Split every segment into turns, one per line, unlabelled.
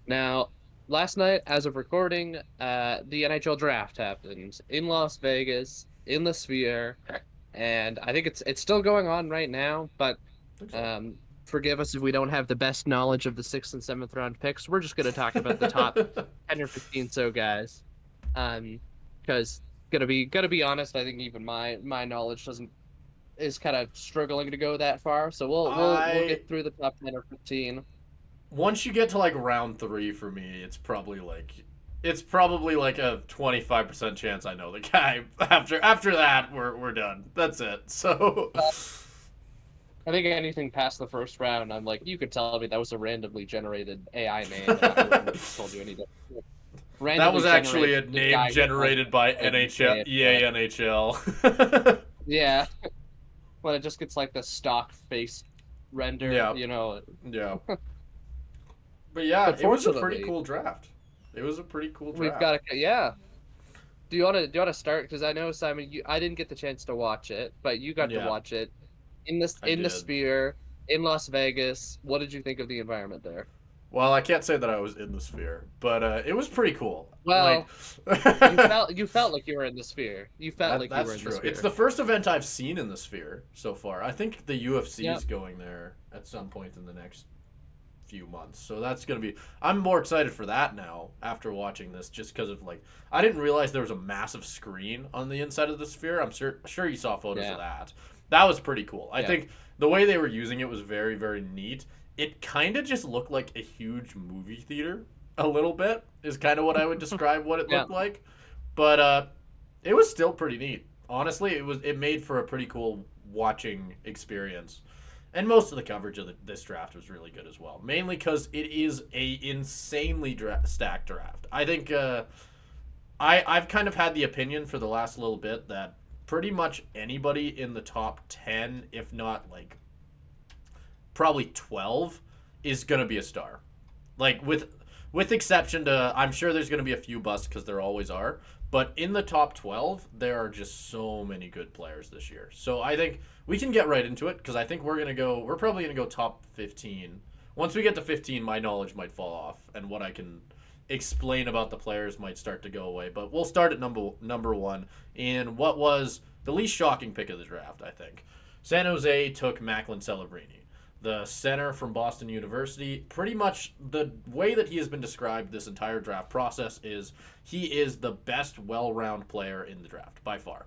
Now, last night, as of recording, the NHL draft happened in Las Vegas, in the Sphere, and I think it's still going on right now. But
I think so.
um, forgive us if we don't have the best knowledge of the sixth and seventh round picks. We're just going to talk about the top 10 or 15 so guys. Because gonna be honest, I think even my knowledge doesn't is kind of struggling to go that far. So we'll
I
get through the top 10 or 15.
Once you get to like round three for me, it's probably like a 25% chance I know the guy. After that, we're done. That's it. So
I think anything past the first round, I'm like, you could tell me that was a randomly generated AI name, and I wouldn't have told you any different.
that
Randomly
was actually
generated
a
the
name
guy who won
generated by
and
NHL
say it,
EA
but
NHL.
yeah, when it just gets like the stock face render,
Yeah, yeah. But yeah,
But
it was a pretty
fortunately,
cool draft. It was a pretty cool
we've
draft.
got a yeah. Do you want to start? Because I know Simon, I didn't get the chance to watch it, but you got to
Yeah,
watch it in this
I
in the
did.
Sphere in Las Vegas. What did you think of the environment there?
Well, I can't say that I was in the sphere, but it was pretty cool. Like,
Well, you felt like you were in the Sphere. You felt like you were
that's
in the
true. It's
Sphere.
the first event I've seen in the sphere so far. I think the UFC
Yep.
is going there at some point in the next few months. So that's going to be I'm more excited for that now after watching this just cuz of like I didn't realize there was a massive screen on the inside of the sphere. I'm sure you saw photos of
Yeah.
that. That was pretty cool. I
Yeah.
think the way they were using it was very very neat. It kind of just looked like a huge movie theater a little bit is kind of what I would describe what it
Yeah.
looked like. But it was still pretty neat. Honestly, it made for a pretty cool watching experience. And most of the coverage of this draft was really good as well. Mainly because it is a insanely stacked draft. I think I've kind of had the opinion for the last little bit that pretty much anybody in the top 10, if not like probably 12, is going to be a star. Like with exception to I'm sure there's going to be a few busts because there always are, but in the top 12 there are just so many good players this year. So I think we can get right into it because I think we're probably going to go top 15. Once we get to 15, my knowledge might fall off and what I can explain about the players might start to go away. But we'll start at number 1 in what was the least shocking pick of the draft, I think. San Jose took Macklin Celebrini, the center from Boston University. Pretty much the way that he has been described this entire draft process is he is the best well-round player in the draft by far.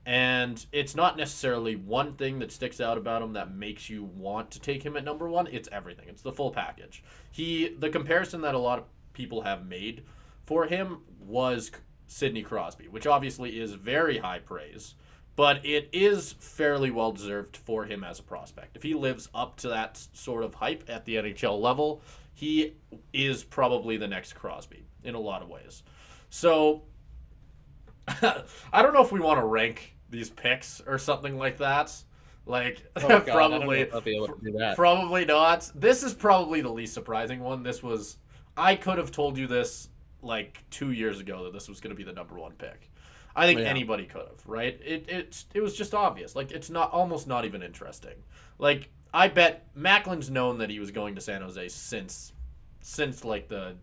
And it's not necessarily one thing that sticks out about him that makes you want to take him at number 1. It's everything. It's the full package. The comparison that a lot of people have made for him was Sidney Crosby, which obviously is very high praise, but it is fairly well deserved for him as a prospect. If he lives up to that sort of hype at the NHL level, he is probably the next Crosby in a lot of ways. So I don't know if we want to rank these picks or something like that. Like
Oh God, I don't know
probably
if I'll be able to do that.
probably not. This is probably the least surprising one. This was I could have told you this like 2 years ago that this was going to be the number 1 pick. I think
Yeah.
anybody could have, right? It was just obvious. Like it's not almost not even interesting. Like I bet Macklin's known that he was going to San Jose since like the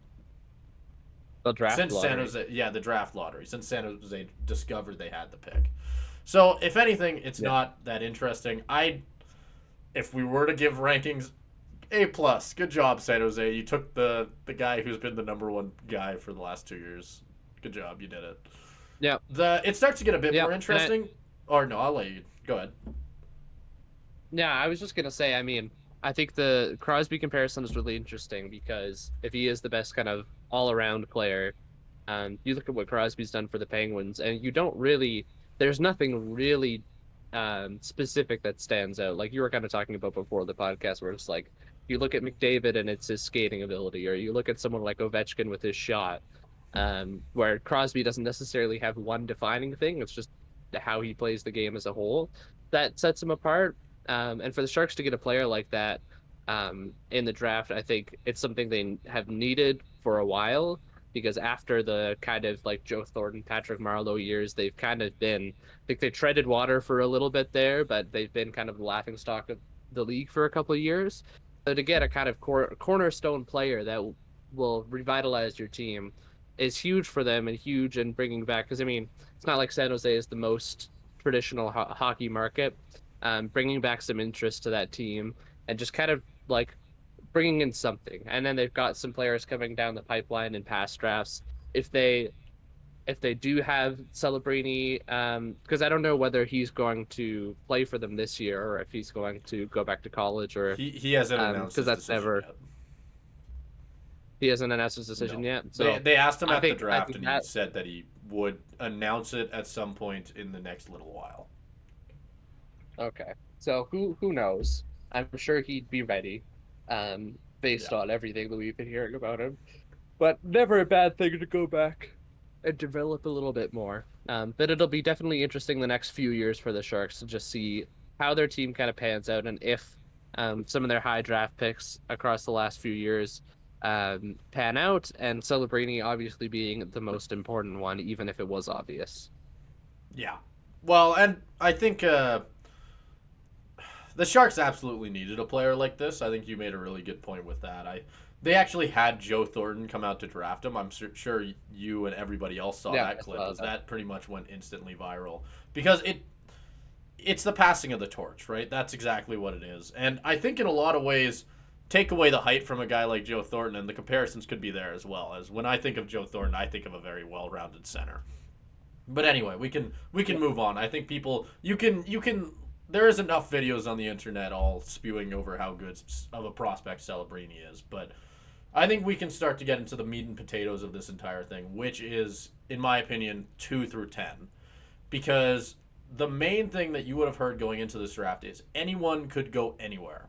The draft
since San
lottery.
Jose, yeah, the draft lottery, since San Jose discovered they had the pick. So, if anything, it's
Yeah.
not that interesting. If we were to give rankings, A plus. Good job, San Jose. You took the guy who's been the number 1 guy for the last 2 years. Good job, you did it.
Yeah.
It starts to get a bit
Yeah.
more interesting. Or no, I'll let you go ahead.
Yeah, I was just gonna say, I mean, I think the Crosby comparison is really interesting because if he is the best kind of all-around player, you look at what Crosby's done for the Penguins, and you don't really, there's nothing really specific that stands out. Like you were kind of talking about before the podcast, where it's like you look at McDavid and it's his skating ability, or you look at someone like Ovechkin with his shot, where Crosby doesn't necessarily have one defining thing. It's just how he plays the game as a whole that sets him apart. And for the Sharks to get a player like that in the draft, I think it's something they have needed for a while because after the kind of like Joe Thornton, Patrick Marleau years, they've kind of been, I think they treaded water for a little bit there, but they've been kind of the laughingstock of the league for a couple of years. So to get a kind of cornerstone player that will revitalize your team is huge for them and huge in bringing back. Because I mean, it's not like San Jose is the most traditional hockey market. Bringing back some interest to that team and just kind of like bringing in something. And then they've got some players coming down the pipeline in past drafts. If they do have Celebrini, because I don't know whether he's going to play for them this year or if he's going to go back to college or if
He hasn't announced
because
his
that's
decision
never
yet.
he hasn't announced his decision
No.
yet. So
They asked him
I
at the
think
draft, and he
that
said that he would announce it at some point in the next little while.
okay. So who knows? I'm sure he'd be ready, based
Yeah.
on everything that we've been hearing about him. But never a bad thing to go back and develop a little bit more. But it'll be definitely interesting the next few years for the Sharks to just see how their team kind of pans out and if some of their high draft picks across the last few years pan out, and Celebrini obviously being the most important one, even if it was obvious.
Yeah. Well, and I think the Sharks absolutely needed a player like this. I think you made a really good point with that. They actually had Joe Thornton come out to draft him. I'm sure you and everybody else saw
Yeah,
that
I
clip.
saw
As
that.
that pretty much went instantly viral because it's the passing of the torch, right? That's exactly what it is. And I think in a lot of ways, take away the height from a guy like Joe Thornton, and the comparisons could be there as well. As when I think of Joe Thornton, I think of a very well-rounded center. But anyway, we can move on. I think people you can there is enough videos on the internet all spewing over how good of a prospect Celebrini is, but I think we can start to get into the meat and potatoes of this entire thing, which is, in my opinion, 2 through 10. Because the main thing that you would have heard going into this draft is anyone could go anywhere.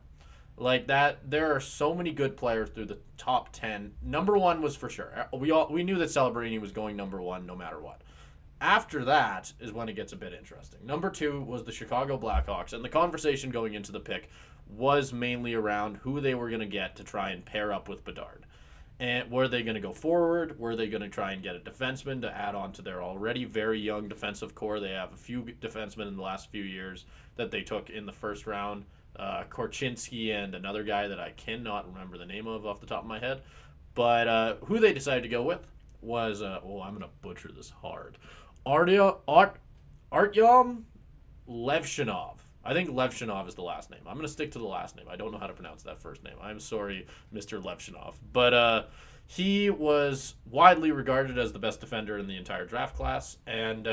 Like that, there are so many good players through the top 10. Number one was for sure. We knew that Celebrini was going number one no matter what. After that is when it gets a bit interesting. Number two was the Chicago Blackhawks, and the conversation going into the pick was mainly around who they were going to get to try and pair up with Bedard. And were they going to go forward? Were they going to try and get a defenseman to add on to their already very young defensive core? They have a few defensemen in the last few years that they took in the first round. Korchinski and another guy that I cannot remember the name of off the top of my head. But who they decided to go with was, I'm going to butcher this hard. Artyom Levshinov. I think Levshinov is the last name. I'm going to stick to the last name. I don't know how to pronounce that first name. I'm sorry, Mr. Levshinov. But he was widely regarded as the best defender in the entire draft class. And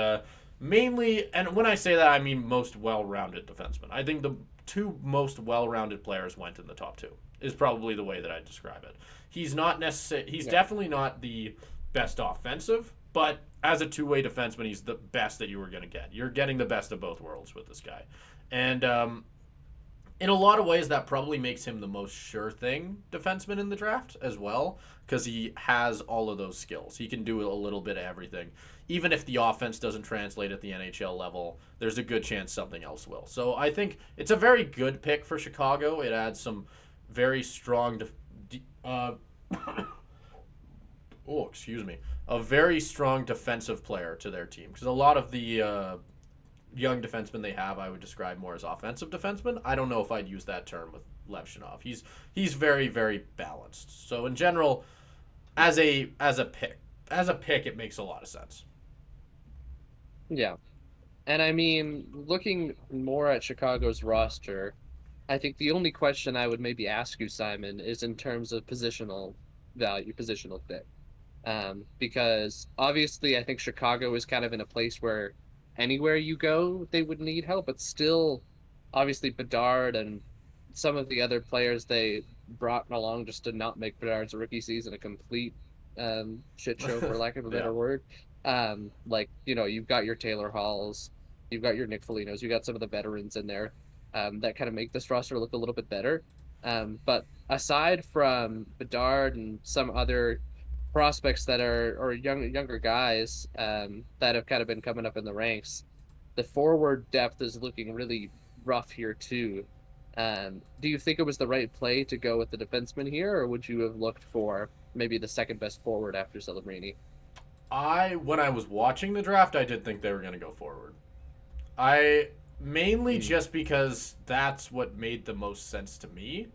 mainly, and when I say that, I mean most well-rounded defenseman. I think the two most well-rounded players went in the top two, is probably the way that I describe it. He's not necessarily, he's definitely not the best offensive, but as a two-way defenseman, he's the best that you were going to get. You're getting the best of both worlds with this guy. And in a lot of ways, that probably makes him the most sure thing defenseman in the draft as well, because he has all of those skills. He can do a little bit of everything. Even if the offense doesn't translate at the NHL level, there's a good chance something else will. So I think it's a very good pick for Chicago. It adds some very strong a very strong defensive player to their team, because a lot of the young defensemen they have, I would describe more as offensive defensemen. I don't know if I'd use that term with Levshinov. He's very, very balanced. So in general, as a pick, it makes a lot of sense.
Yeah. And I mean, looking more at Chicago's roster, I think the only question I would maybe ask you, Simon, is in terms of positional value, positional fit. Because obviously I think Chicago is kind of in a place where anywhere you go, they would need help, but still, obviously Bedard and some of the other players they brought along just to not make Bedard's rookie season a complete shit show, for lack of a better
Yeah.
word. Like, you've got your Taylor Halls, you've got your Nick Folignos, you got some of the veterans in there that kind of make this roster look a little bit better. But aside from Bedard and some other prospects that are or younger guys that have kind of been coming up in the ranks, the forward depth is looking really rough here too. Do you think it was the right play to go with the defenseman here, or would you have looked for maybe the second best forward after Celebrini?
When I was watching the draft, I did think they were going to go forward. I mainly just because that's what made the most sense to me.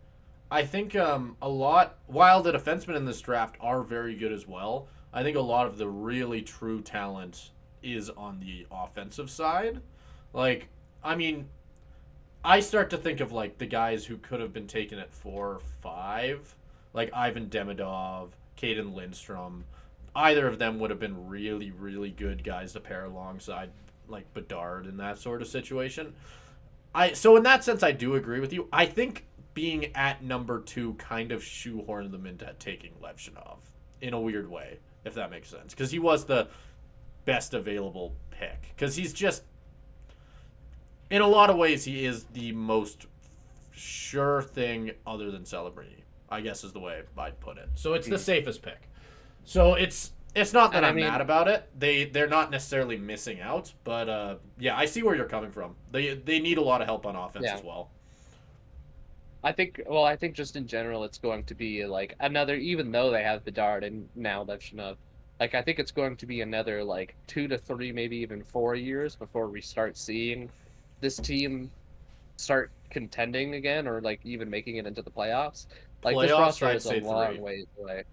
I think a lot, while the defensemen in this draft are very good as well, I think a lot of the really true talent is on the offensive side. Like, I mean, I start to think of like the guys who could have been taken at 4 or 5, like Ivan Demidov, Caden Lindstrom. Either of them would have been really, really good guys to pair alongside like Bedard in that sort of situation. So in that sense, I do agree with you. I think being at number 2 kind of shoehorned them into taking Levshinov in a weird way, if that makes sense, because he was the best available pick. Because he's just, in a lot of ways, he is the most sure thing other than Celebrini, I guess is the way I'd put it. So it's the safest pick. So it's not that
And I
I'm
mean,
mad about it. They're not necessarily missing out, but yeah, I see where you're coming from. They need a lot of help on offense
yeah.
as well.
I think just in general, it's going to be like another, even though they have Bedard and now Levshinov, like I think it's going to be another like 2 to 3, maybe even 4 years before we start seeing this team start contending again or like even making it into the playoffs. Like this
Playoffs,
roster
I'd
is a
say
long
3.
ways away.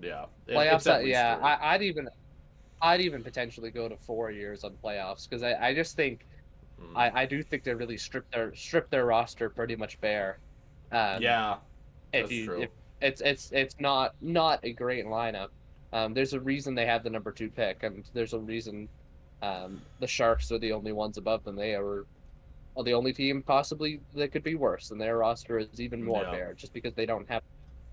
Yeah, it's
Playoffs,
at least
yeah,
3.
I'd even potentially go to 4 years on playoffs because I just think
Mm.
I do think they really stripped their roster pretty much bare. Um,
Yeah,
if
that's
you
true.
if it's not a great lineup. There's a reason they have the number 2 pick, and there's a reason the Sharks are the only ones above them. They are the only team possibly that could be worse, and their roster is even more
Yeah,
bare just because they don't have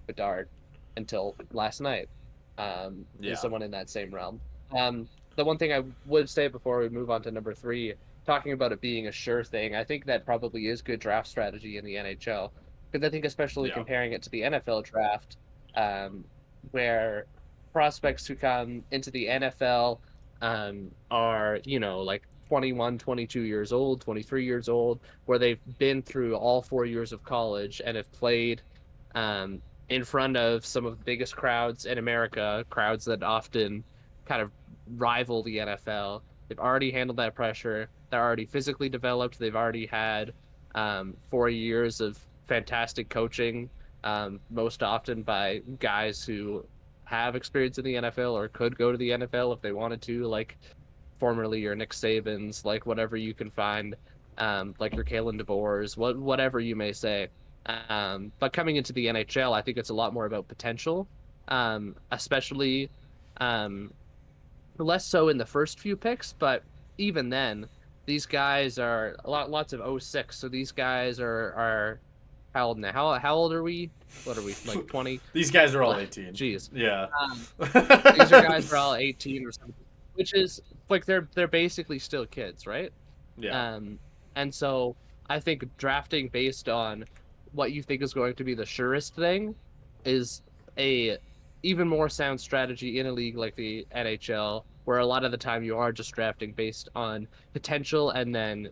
Bedard until last night. Is
yeah,
someone in that same realm. The one thing I would say before we move on to number 3, talking about it being a sure thing, I think that probably is good draft strategy in the NHL. Because I think, especially
yeah.
comparing it to the NFL draft, um, where prospects who come into the NFL are, like 21, 22 years old, 23 years old, where they've been through all 4 years of college and have played in front of some of the biggest crowds in America, crowds that often kind of rival the NFL. They've already handled that pressure. They're already physically developed. They've already had 4 years of fantastic coaching, most often by guys who have experience in the NFL or could go to the NFL if they wanted to, like formerly your Nick Sabans, like whatever you can find, like your Kalen DeBoers, whatever you may say. But coming into the NHL, I think it's a lot more about potential, especially um, less so in the first few picks. But even then, these guys are lots of '06. So these guys are how old now? How old are we? What are we, like 20?
These guys are all 18.
Jeez.
Yeah.
Um, these are guys who are all 18 or something, which is like they're basically still kids, right?
Yeah.
Um, and so I think drafting based on what you think is going to be the surest thing is a even more sound strategy in a league like the NHL, where a lot of the time you are just drafting based on potential and then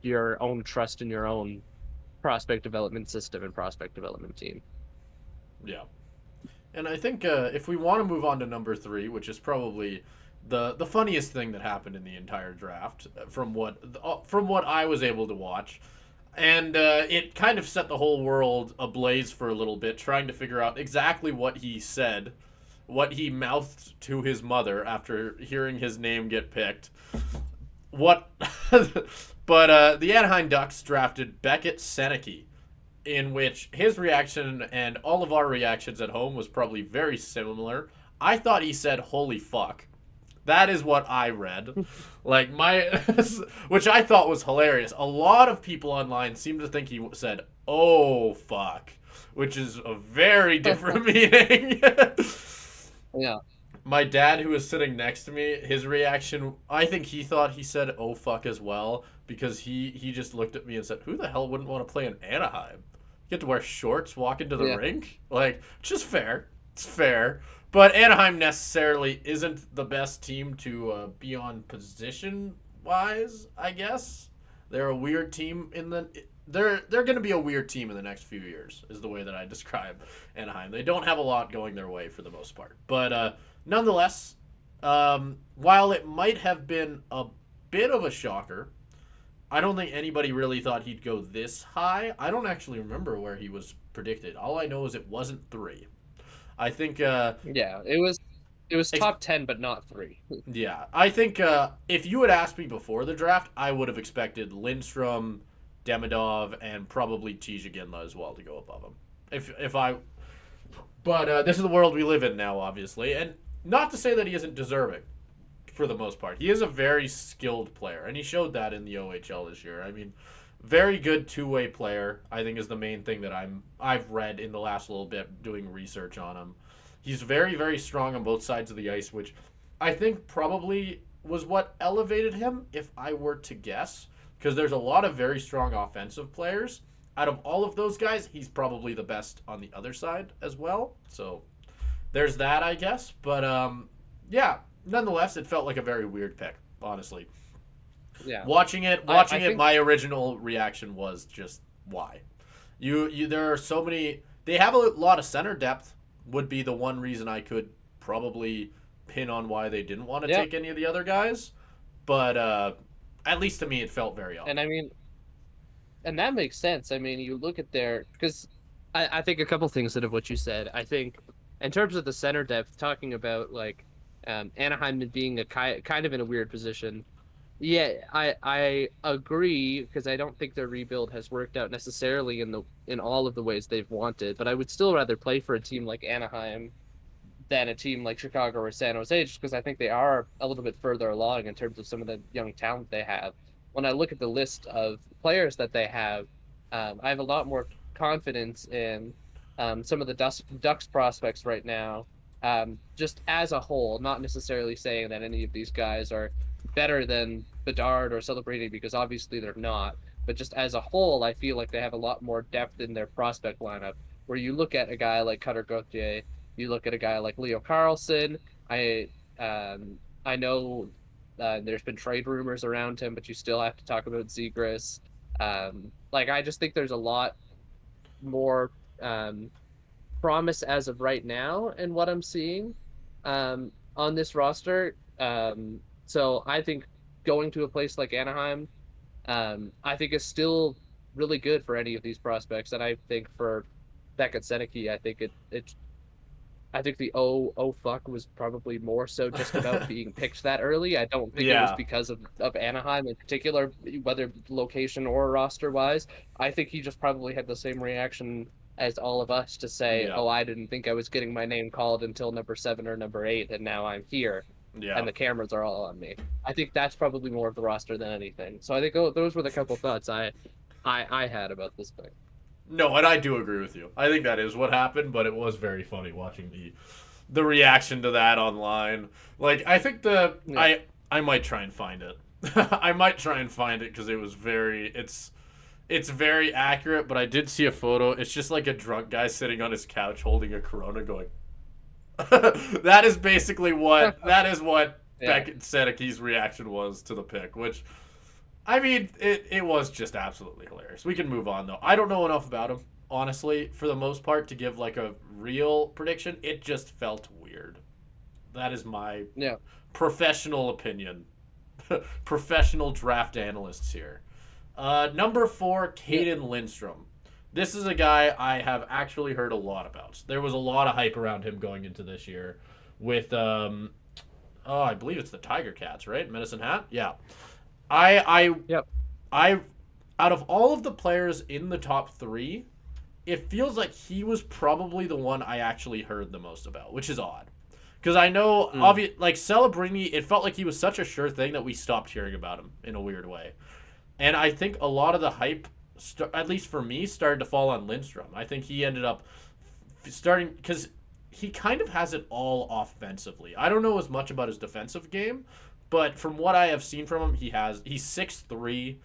your own trust in your own prospect development system and prospect development team.
Yeah. And I think if we want to move on to number 3, which is probably the funniest thing that happened in the entire draft, from what I was able to watch, and it kind of set the whole world ablaze for a little bit, trying to figure out exactly what he said, what he mouthed to his mother after hearing his name get picked. What? But the Anaheim Ducks drafted Beckett Seneke, in which his reaction and all of our reactions at home was probably very similar. I thought he said "holy fuck." That is what I read. Like which I thought was hilarious. A lot of people online seem to think he said "oh fuck," which is a very different meaning.
Yeah.
My dad, who was sitting next to me, his reaction, I think he thought he said "oh fuck" as well, because he just looked at me and said, "Who the hell wouldn't want to play in Anaheim? You get to wear shorts, walk into the
Yeah.
rink, like just fair. It's fair." But Anaheim necessarily isn't the best team to be on position wise. I guess they're a weird team in the. They're going to be a weird team in the next few years, is the way that I describe Anaheim. They don't have a lot going their way for the most part, but nonetheless, while it might have been a bit of a shocker, I don't think anybody really thought he'd go this high. I don't actually remember where he was predicted. All I know is it wasn't 3. I think
Yeah, it was top 10, but not 3.
yeah, I think if you had asked me before the draft, I would have expected Lindstrom, Demidov, and probably Iginla as well to go above him. But this is the world we live in now, obviously, and not to say that he isn't deserving. For the most part, he is a very skilled player, and he showed that in the OHL this year. I mean, very good two-way player, I think, is the main thing that I've read in the last little bit doing research on him. He's very, very strong on both sides of the ice, which I think probably was what elevated him, if I were to guess, because there's a lot of very strong offensive players. Out of all of those guys, he's probably the best on the other side as well. So there's that, I guess. But yeah, nonetheless, it felt like a very weird pick, honestly.
Yeah.
Watching it,
I think,
my original reaction was just why. There are so many. They have a lot of center depth. Would be the one reason I could probably pin on why they didn't want to take any of the other guys. But at least to me, it felt very odd.
And I mean, and that makes sense. I mean, you look at because I think a couple things out of what you said. I think in terms of the center depth, talking about like Anaheim being a kind of in a weird position. Yeah, I agree because I don't think their rebuild has worked out necessarily in all of the ways they've wanted. But I would still rather play for a team like Anaheim than a team like Chicago or San Jose, just because I think they are a little bit further along in terms of some of the young talent they have. When I look at the list of players that they have, I have a lot more confidence in some of the Ducks prospects right now, just as a whole, not necessarily saying that any of these guys are better than Bedard or Celebrini, because obviously they're not. But just as a whole, I feel like they have a lot more depth in their prospect lineup. Where you look at a guy like Cutter Gauthier, you look at a guy like Leo Carlsson. I know there's been trade rumors around him, but you still have to talk about Zegras. I just think there's a lot more promise as of right now in what I'm seeing on this roster. So I think going to a place like Anaheim, I think is still really good for any of these prospects. And I think for Beckett Seneke, I think I think the fuck was probably more so just about being picked that early. I don't think it was because of Anaheim in particular, whether location or roster wise. I think he just probably had the same reaction as all of us to say, I didn't think I was getting my name called until number 7 or number 8, and now I'm here. Yeah. And the cameras are all on me. I think that's probably more of the roster than anything. So I think those were the couple thoughts I had about this thing.
No, and I do agree with you. I think that is what happened, but it was very funny watching the reaction to that online. Like, I think I might try and find it. I might try and find it because it was it's very accurate, but I did see a photo. It's just like a drunk guy sitting on his couch holding a Corona going, that is basically what Beckett Seneke's reaction was to the pick, which, I mean, it was just absolutely hilarious. We can move on, though. I don't know enough about him, honestly, for the most part, to give like a real prediction. It just felt weird. That is my professional opinion. Professional draft analysts here. Number 4, Catton Lindstrom. This is a guy I have actually heard a lot about. There was a lot of hype around him going into this year with, I believe it's the Tiger Cats, right? Medicine Hat? Yeah.
Yep.
Out of all of the players in the top 3, it feels like he was probably the one I actually heard the most about, which is odd. Because I know, like Celebrini, it felt like he was such a sure thing that we stopped hearing about him in a weird way. And I think a lot of the hype, at least for me, started to fall on Lindstrom. I think he ended up starting, because he kind of has it all offensively. I don't know as much about his defensive game, but from what I have seen from him, he's 6'3".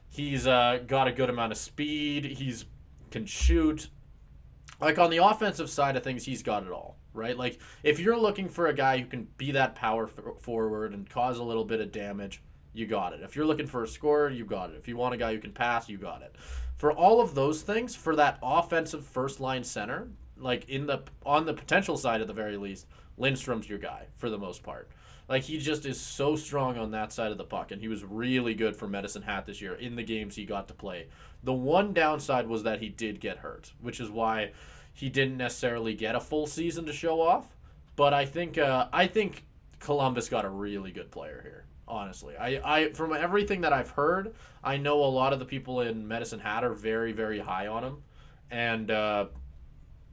He's got a good amount of speed. He's can shoot. Like, on the offensive side of things, he's got it all, right? Like, if you're looking for a guy who can be that power forward and cause a little bit of damage, you got it. If you're looking for a scorer, you got it. If you want a guy who can pass, you got it. For all of those things, for that offensive first-line center, like on the potential side at the very least, Lindstrom's your guy for the most part. Like he just is so strong on that side of the puck, and he was really good for Medicine Hat this year in the games he got to play. The one downside was that he did get hurt, which is why he didn't necessarily get a full season to show off. But I think Columbus got a really good player here. Honestly, I from everything that I've heard, I know a lot of the people in Medicine Hat are very, very high on him, and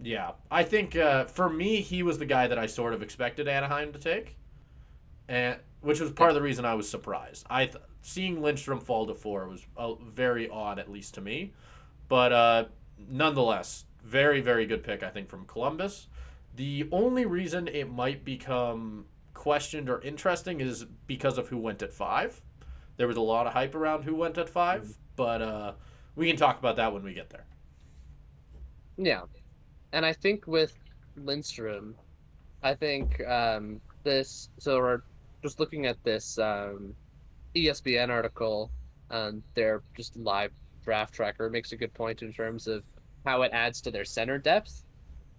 yeah, I think for me he was the guy that I sort of expected Anaheim to take, and which was part of the reason I was surprised. Seeing Lindstrom fall to 4 was very odd, at least to me, but nonetheless, very, very good pick I think from Columbus. The only reason it might become questioned or interesting is because of who went at 5. There was a lot of hype around who went at 5, but we can talk about that when we get there.
Yeah. And I think with Lindstrom, I think so we're just looking at this ESPN article, their just live draft tracker makes a good point in terms of how it adds to their center depth.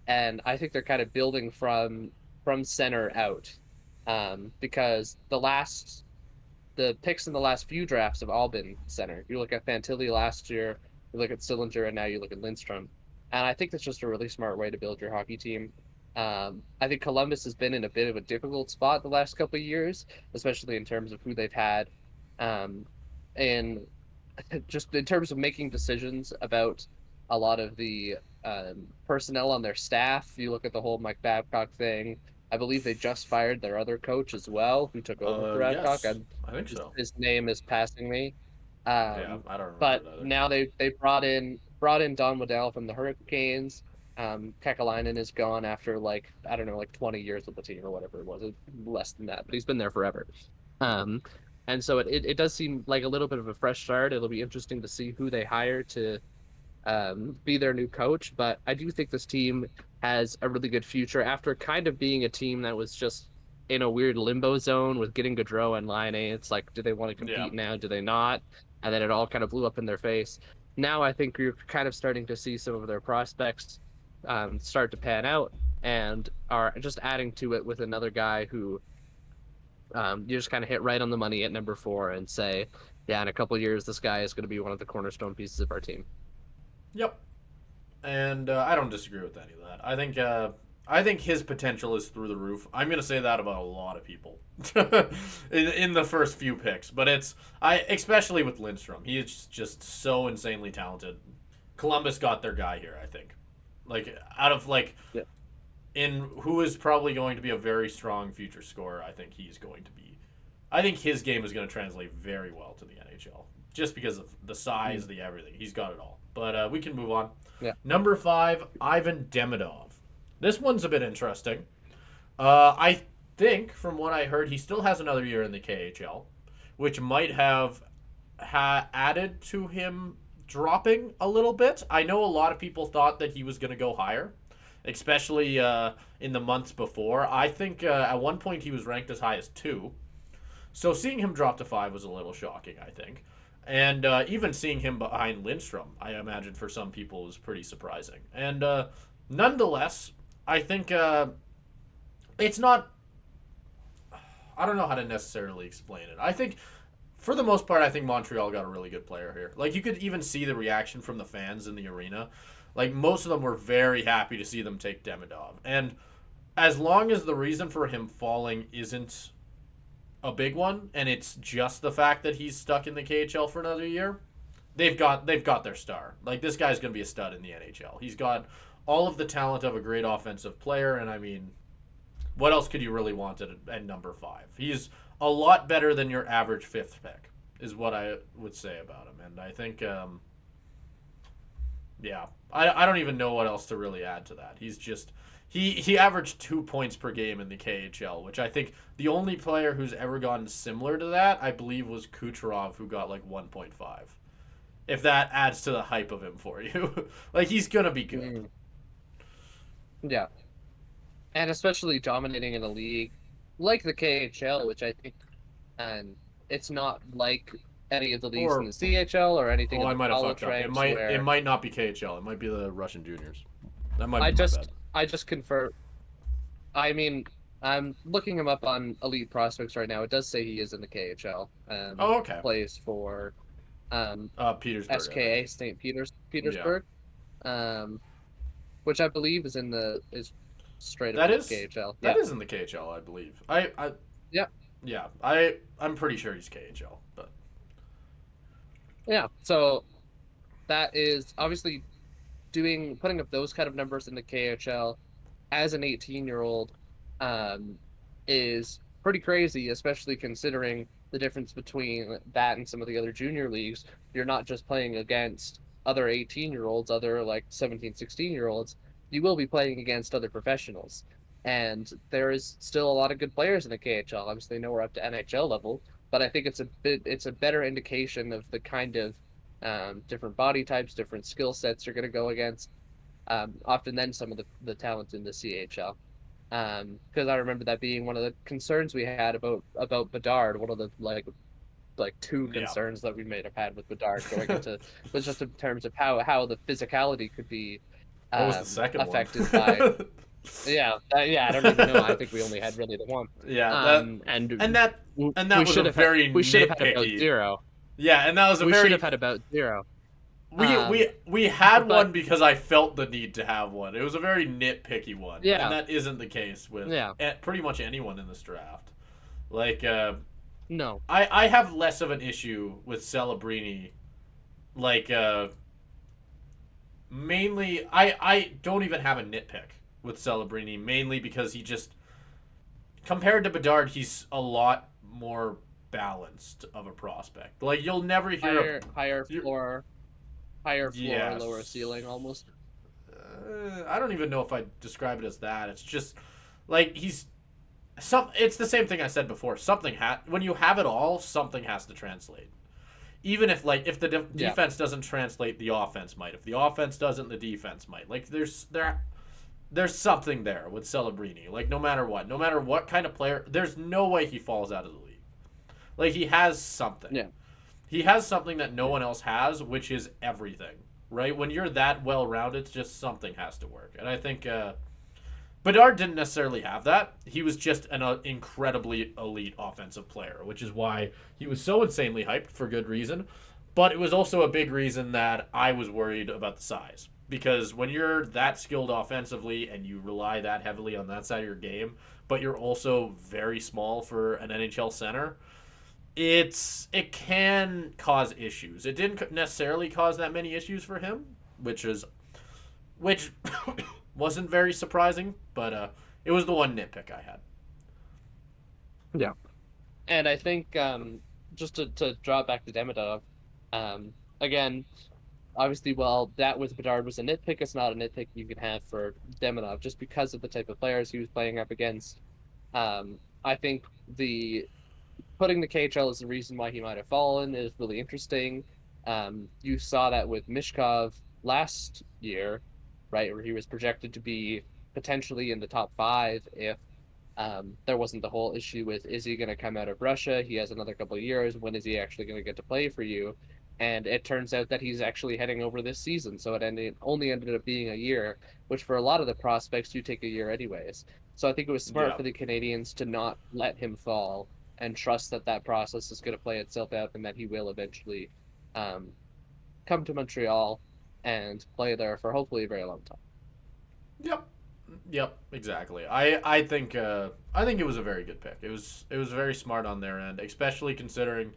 And I think they're kind of building from center out. Because the picks in the last few drafts have all been center. You look at Fantilli last year, you look at Sillinger, and now you look at Lindstrom. And I think that's just a really smart way to build your hockey team. I think Columbus has been in a bit of a difficult spot the last couple of years, especially in terms of who they've had, and just in terms of making decisions about a lot of the personnel on their staff. You look at the whole Mike Babcock thing. I believe they just fired their other coach as well, who took over for Babcock.
Yes, I think so.
His name is passing me.
Yeah, I don't remember
but
that either.
now they brought in Don Waddell from the Hurricanes. Kekalainen is gone after 20 years with the team or whatever it was. Less than that, but he's been there forever. And so it does seem like a little bit of a fresh start. It'll be interesting to see who they hire to be their new coach. But I do think this team has a really good future after kind of being a team that was just in a weird limbo zone with getting Gaudreau and Laine. It's like, do they want to compete now? Do they not? And then it all kind of blew up in their face. Now I think you're kind of starting to see some of their prospects start to pan out and are just adding to it with another guy who you just kind of hit right on the money at number 4 and say, yeah, in a couple of years, this guy is going to be one of the cornerstone pieces of our team.
Yep. And I don't disagree with any of that. I think his potential is through the roof. I'm going to say that about a lot of people in the first few picks, but especially with Lindstrom. He is just so insanely talented. Columbus got their guy here, I think. In who is probably going to be a very strong future scorer, I think his game is going to translate very well to the NHL just because of the size, the everything. He's got it all. But we can move on.
Yeah.
Number 5, Ivan Demidov. This one's a bit interesting. I think, from what I heard, he still has another year in the KHL, which might have added to him dropping a little bit. I know a lot of people thought that he was going to go higher, especially in the months before. I think at one point he was ranked as high as 2. So seeing him drop to 5 was a little shocking, I think. And even seeing him behind Lindstrom, I imagine for some people was pretty surprising. And nonetheless, I think it's not... I don't know how to necessarily explain it. I think, for the most part, I think Montreal got a really good player here. Like, you could even see the reaction from the fans in the arena. Like, most of them were very happy to see them take Demidov. And as long as the reason for him falling isn't a big one, and it's just the fact that he's stuck in the KHL for another year, they've got their star. Like, this guy's going to be a stud in the NHL. He's got all of the talent of a great offensive player, and I mean, what else could you really want at number 5? He's a lot better than your average 5th pick, is what I would say about him. And I think, I don't even know what else to really add to that. He's just... He averaged 2 points per game in the KHL, which I think the only player who's ever gotten similar to that, I believe, was Kucherov, who got like 1.5. If that adds to the hype of him for you. Like, he's going to be good.
Yeah. And especially dominating in a league like the KHL, which I think it's not like any of the leagues in the CHL or anything.
Oh, I might have fucked up. It might not be KHL. It might be the Russian juniors. That might be my bad.
I just confirm. I mean, I'm looking him up on Elite Prospects right now. It does say he is in the KHL.
Oh, okay.
Plays for
Petersburg, I think.
SKA
Yeah.
Petersburg, which I believe is straight up
That
in the
is
KHL.
that
Yeah,
is in the KHL, I believe.
yeah,
Yeah. I'm pretty sure he's KHL, but
yeah. So that is obviously putting up those kind of numbers in the KHL as an 18-year-old um, is pretty crazy, especially considering the difference between that and some of the other junior leagues. You're not just playing against other 18-year-olds, other like 17, 16-year-olds. You will be playing against other professionals. And there is still a lot of good players in the KHL. Obviously, nowhere up to NHL level, but I think it's a better indication of the kind of different body types, different skill sets you're going to go against often than some of the talent in the CHL. Because I remember that being one of the concerns we had about Bedard. One of the two
yeah.
concerns that we may have had with Bedard going into was just in terms of how the physicality could be
What was the second
affected by.
one?
Yeah, I don't even know. I think we only had really the one.
Yeah, and
And
that and that
we
was a
should have had
very
we should have had about
nitpicky.
zero.
Yeah, and that was a
We should
very
have had about zero.
we had
But
one because I felt the need to have one. It was a very nitpicky one,
yeah,
and that isn't the case with
yeah,
pretty much anyone in this draft. Like,
no,
I have less of an issue with Celebrini. Like, mainly, I don't even have a nitpick with Celebrini, mainly because he just, compared to Bedard, he's a lot more balanced of a prospect. Like, you'll never hear
higher floor, higher floor,
yes.
lower ceiling, almost.
I don't even know if I describe it as that. It's just like it's the same thing I said before. When you have it all, something has to translate. Even if if the defense doesn't translate, the offense might. If the offense doesn't, the defense might. Like there's something there with Celebrini. Like no matter what kind of player, there's no way he falls out of the league. Like he has something.
Yeah.
He has something that no one else has, which is everything. Right? When you're that well-rounded, just something has to work. And I think Bedard didn't necessarily have that. He was just an incredibly elite offensive player, which is why he was so insanely hyped for good reason. But it was also a big reason that I was worried about the size. Because when you're that skilled offensively and you rely that heavily on that side of your game, but you're also very small for an NHL center, it can cause issues. It didn't necessarily cause that many issues for him, which wasn't very surprising, but it was the one nitpick I had.
Yeah. And I think just to draw it back to Demidov, again, obviously, while that with Bedard was a nitpick, it's not a nitpick you can have for Demidov just because of the type of players he was playing up against. I think putting the KHL as the reason why he might have fallen is really interesting. You saw that with Mishkov last year, right, where he was projected to be potentially in the top 5 if there wasn't the whole issue with, is he going to come out of Russia? He has another couple of years. When is he actually going to get to play for you? And it turns out that he's actually heading over this season. So it only ended up being a year, which for a lot of the prospects, you take a year anyways. So I think it was smart for the Canadians to not let him fall and trust that process is going to play itself out and that he will eventually come to Montreal and play there for hopefully a very long time.
Yep, exactly. I think it was a very good pick. It was very smart on their end, especially considering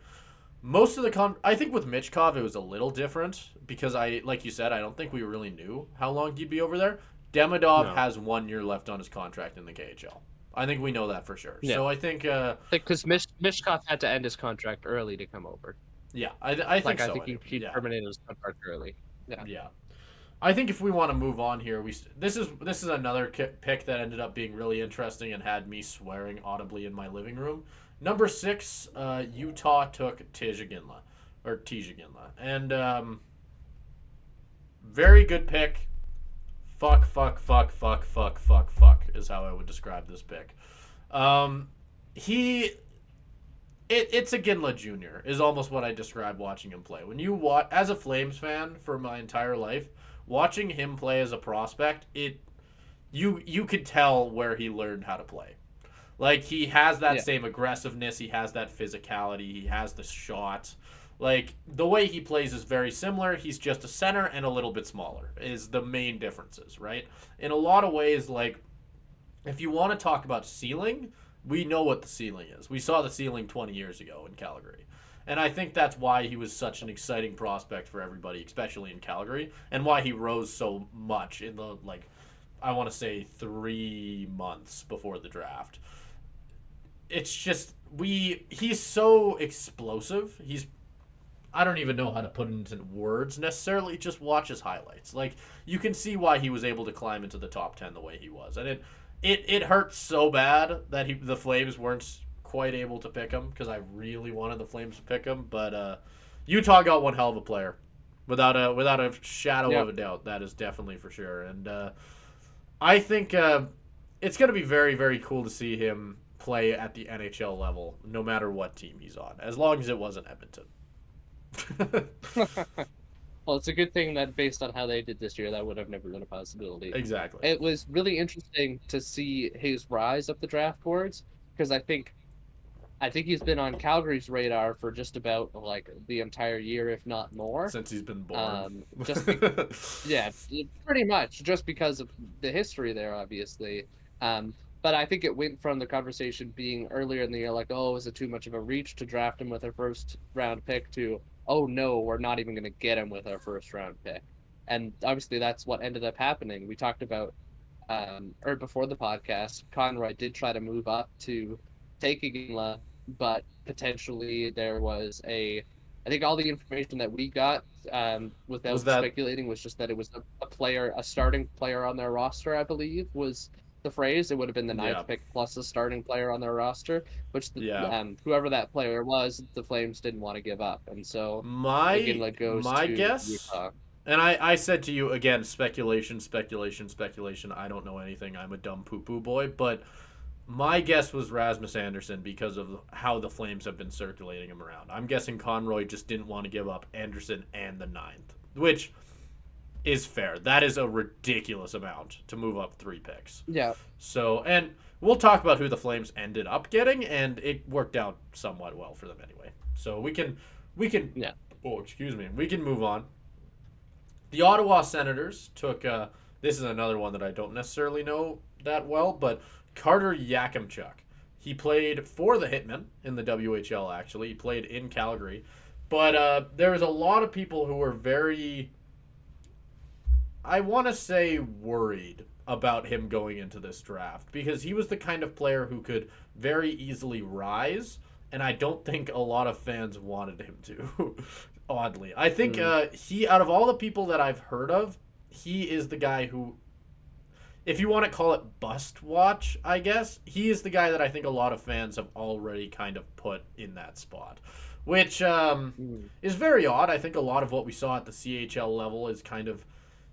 most of I think with Michkov it was a little different because like you said, I don't think we really knew how long he'd be over there. Demidov has 1 year left on his contract in the KHL. I think we know that for sure. Yeah. So I think
because Mishkov had to end his contract early to come over.
Yeah, I think so.
I think he terminated his contract early.
Yeah. I think if we want to move on here, this is another pick that ended up being really interesting and had me swearing audibly in my living room. Number 6, Utah took Iginla, and very good pick. Fuck is how I would describe this pick. It's Iginla Jr. is almost what I describe watching him play. When you watch as a Flames fan for my entire life, watching him play as a prospect, you could tell where he learned how to play. Like, he has that
Yeah.
same aggressiveness, he has that physicality, he has the shot. Like, the way he plays is very similar. He's just a center and a little bit smaller, is the main differences, right? In a lot of ways, like, if you want to talk about ceiling, we know what the ceiling is. We saw the ceiling 20 years ago in Calgary. And I think that's why he was such an exciting prospect for everybody, especially in Calgary, and why he rose so much in the, like, I want to say 3 months before the draft. It's just he's so explosive. I don't even know how to put it into words necessarily. Just watch his highlights. Like, you can see why he was able to climb into the top 10 the way he was. And it hurt so bad that the Flames weren't quite able to pick him, because I really wanted the Flames to pick him, but Utah got one hell of a player. Without a shadow
Yeah.
of a doubt, that is definitely for sure. And I think it's going to be very, very cool to see him play at the NHL level, no matter what team he's on, as long as it wasn't Edmonton.
Well, it's a good thing that based on how they did this year, that would have never been a possibility.
Exactly.
It was really interesting to see his rise up the draft boards, because I think he's been on Calgary's radar for just about like the entire year, if not more.
Since he's been born.
Just yeah, pretty much just because of the history there, obviously. But I think it went from the conversation being earlier in the year, like, oh, is it too much of a reach to draft him with our first round pick, to, oh no, we're not even going to get him with our first round pick. And obviously that's what ended up happening. We talked about, or before the podcast, Conroy did try to move up to take Iginla, but potentially there was I think all the information that we got, without speculating, was just that it was a starting player on their roster, I believe, was the phrase. It would have been the ninth pick plus a starting player on their roster, which whoever that player was, the Flames didn't want to give up, and so
my
goes
my
to
guess,
Utah.
and I said to you again, speculation. I don't know anything. I'm a dumb poo-poo boy, but my guess was Rasmus Anderson because of how the Flames have been circulating him around. I'm guessing Conroy just didn't want to give up Anderson and the ninth, which is fair. That is a ridiculous amount to move up 3 picks.
Yeah.
So, and we'll talk about who the Flames ended up getting, and it worked out somewhat well for them anyway. So we can
Yeah.
Oh, excuse me. We can move on. The Ottawa Senators took this is another one that I don't necessarily know that well, but Carter Yakimchuk. He played for the Hitmen in the WHL, actually. He played in Calgary. But there was a lot of people who were very, I want to say, worried about him going into this draft, because he was the kind of player who could very easily rise, and I don't think a lot of fans wanted him to, oddly. I think he, out of all the people that I've heard of, he is the guy who, if you want to call it bust watch, I guess, he is the guy that I think a lot of fans have already kind of put in that spot, which is very odd. I think a lot of what we saw at the CHL level is kind of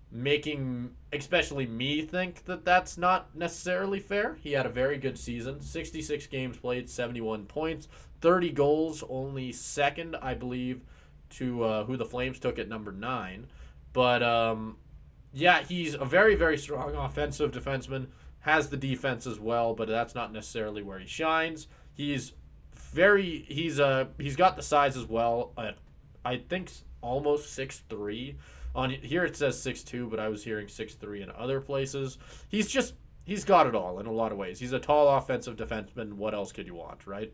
making especially me think that that's not necessarily fair. He had a very good season, 66 games played, 71 points, 30 goals, only second, I believe, to who the Flames took at number 9. But yeah, he's a very, very strong offensive defenseman, has the defense as well, but that's not necessarily where he shines. He's got the size as well, I think almost 6'3". On here it says 6'2", but I was hearing 6'3" in other places. He's got it all in a lot of ways. He's a tall offensive defenseman. What else could you want, right?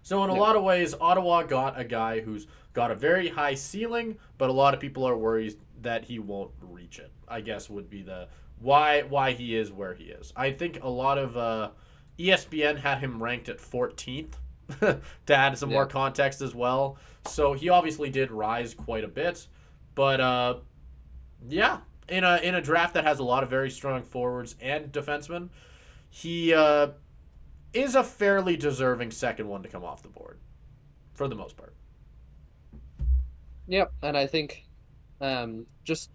So in a lot of ways, Ottawa got a guy who's got a very high ceiling, but a lot of people are worried that he won't reach it, I guess would be the why he is where he is. I think a lot of ESPN had him ranked at 14th to add some more context as well. So he obviously did rise quite a bit. But yeah, in a draft that has a lot of very strong forwards and defensemen, he is a fairly deserving second one to come off the board, for the most part.
Yep, and I think, just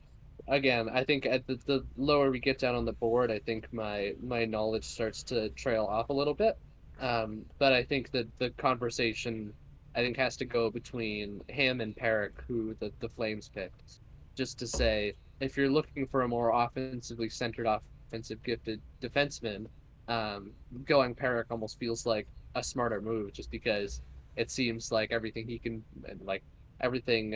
again, I think at the lower we get down on the board, I think my knowledge starts to trail off a little bit. But I think that the conversation, I think, has to go between him and Perrick, who the Flames picked, just to say, if you're looking for a more offensively centered offensive gifted defenseman, going Perrick almost feels like a smarter move, just because it seems like everything he can, and like everything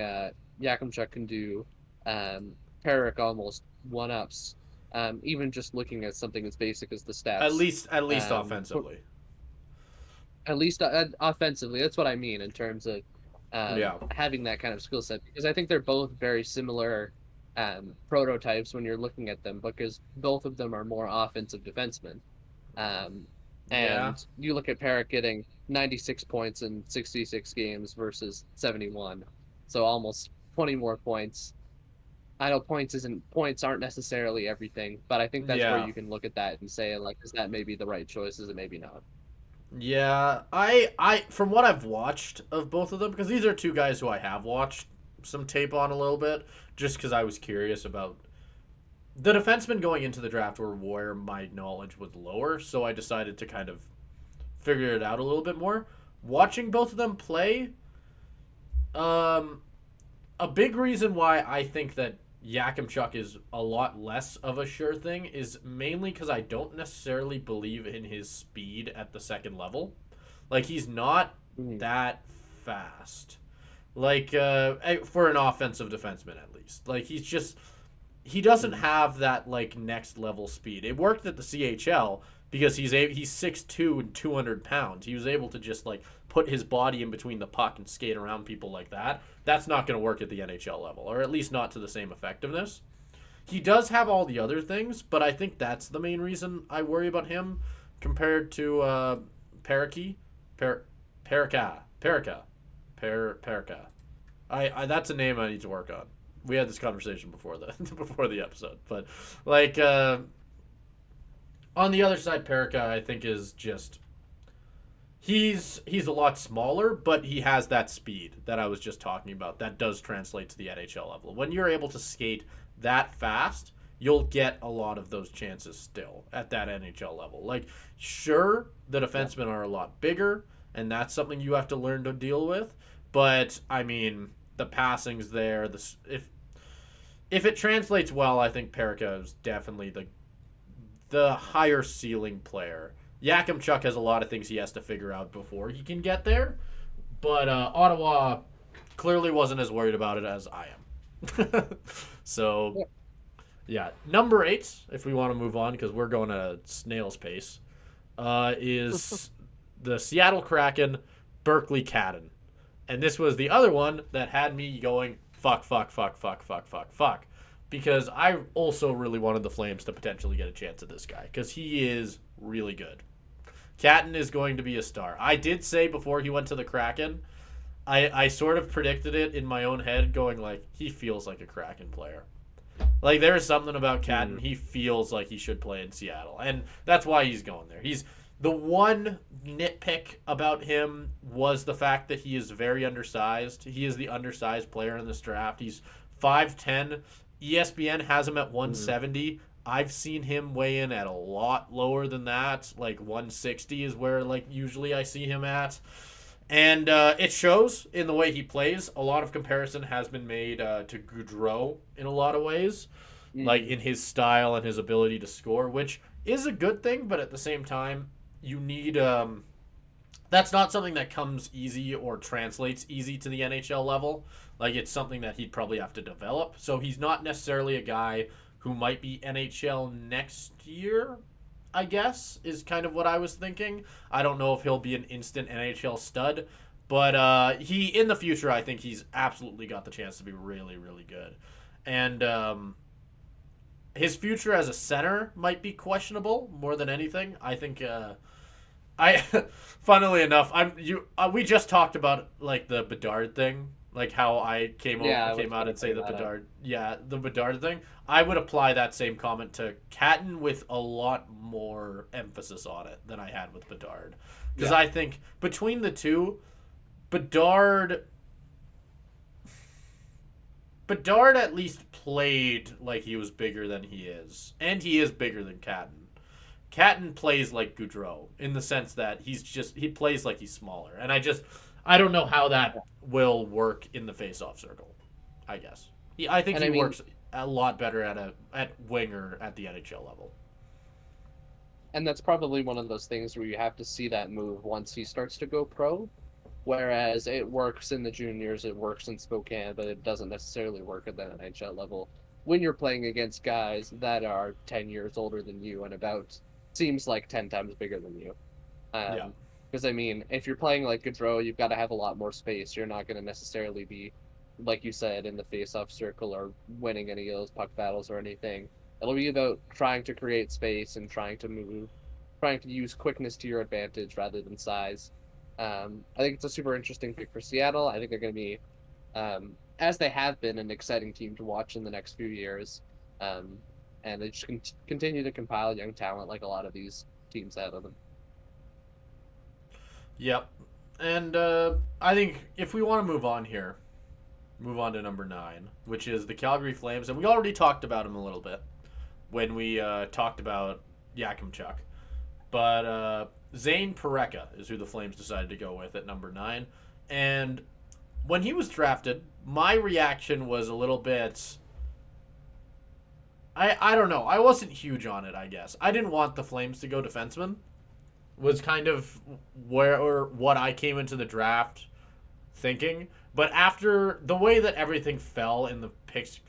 Yakimchuk can do, um, Perrick almost one ups. Even just looking at something as basic as the stats.
At least
For,
offensively.
at least offensively, that's what I mean in terms of
Yeah.
having that kind of skill set, because I think they're both very similar prototypes when you're looking at them, because both of them are more offensive defensemen. Um,
Yeah.
and you look at Parrott getting 96 points in 66 games versus 71, so almost 20 more points. I know points aren't necessarily everything, but I think that's where
Yeah.
you can look at that and say, like, is that maybe the right choice? Is it maybe not?
Yeah, I from what I've watched of both of them, because these are two guys who I have watched some tape on a little bit, just because I was curious about the defensemen going into the draft were where my knowledge was lower, so I decided to kind of figure it out a little bit more. Watching both of them play, um, a big reason why I think that Yakimchuk is a lot less of a sure thing is mainly because I don't necessarily believe in his speed at the second level. Like, he's not
Mhm.
that fast. Like, for an offensive defenseman, at least. Like, he doesn't have that, like, next level speed. It worked at the CHL because he's 6'2" and 200 pounds. He was able to just, like, put his body in between the puck and skate around people like that. That's not going to work at the NHL level, or at least not to the same effectiveness. He does have all the other things, but I think that's the main reason I worry about him compared to Paraki, Parika, Parika. I that's a name I need to work on. We had this conversation before the before the episode, but like on the other side, Parika I think is just he's a lot smaller, but he has that speed that I was just talking about. That does translate to the NHL level. When you're able to skate that fast, you'll get a lot of those chances still at that NHL level. Like, sure, the defensemen are a lot bigger, and that's something you have to learn to deal with. But I mean, the passing's there. If it translates well, I think Perica is definitely the higher ceiling player. Yakimchuk has a lot of things he has to figure out before he can get there, but Ottawa clearly wasn't as worried about it as I am. So,
Yeah.
yeah, number 8, if we want to move on, because we're going at a snail's pace, is the Seattle Kraken, Berkeley Catton. And this was the other one that had me going, fuck, fuck, fuck, fuck, fuck, fuck, fuck. Because I also really wanted the Flames to potentially get a chance at this guy, because he is really good. Catton is going to be a star. I did say before he went to the Kraken, I sort of predicted it in my own head, going like, he feels like a Kraken player. Like, there is something about Catton. He feels like he should play in Seattle, and that's why he's going there. He's the one nitpick about him was the fact that he is very undersized. He is the undersized player in this draft. He's 5'10". ESPN has him at 170. I've seen him weigh in at a lot lower than that. Like 160 is where like usually I see him at. And it shows in the way he plays. A lot of comparison has been made to Gaudreau in a lot of ways, like in his style and his ability to score, which is a good thing, but at the same time, you need that's not something that comes easy or translates easy to the NHL level. Like, it's something that he'd probably have to develop. So he's not necessarily a guy who might be NHL next year, I guess, is kind of what I was thinking. I don't know if he'll be an instant NHL stud, but he in the future, I think he's absolutely got the chance to be really, really good. And his future as a center might be questionable more than anything. I think I funnily enough, we just talked about like the Bedard thing, like how I came out and say the Bedard, the Bedard thing. I would apply that same comment to Catton with a lot more emphasis on it than I had with Bedard, because I think between the two, Bedard at least played like he was bigger than he is, and he is bigger than Catton. Catton plays like Gaudreau in the sense that he plays like he's smaller, and I don't know how that will work in the face-off circle. I think he works a lot better at winger at the NHL level.
And that's probably one of those things where you have to see that move once he starts to go pro. Whereas it works in the juniors, it works in Spokane, but it doesn't necessarily work at the NHL level when you're playing against guys that are 10 years older than you and about seems like 10 times bigger than you.
Yeah.
Because I mean, if you're playing like Gaudreau, you've got to have a lot more space. You're not going to necessarily be, like you said, in the face-off circle or winning any of those puck battles or anything. It'll be about trying to create space and trying to move, trying to use quickness to your advantage rather than size. I think it's a super interesting pick for Seattle. I think they're going to be, as they have been, an exciting team to watch in the next few years. And they just continue to compile young talent like a lot of these teams have of them.
Yep. And I think if we want to move on here, move on to number 9, which is the Calgary Flames. And we already talked about him a little bit when we talked about Yakimchuk. But Zane Pareka is who the Flames decided to go with at number 9. And when he was drafted, my reaction was a little bit... I don't know. I wasn't huge on it, I guess. I didn't want the Flames to go defenseman. Was kind of where or what I came into the draft thinking. But after the way that everything fell in the picks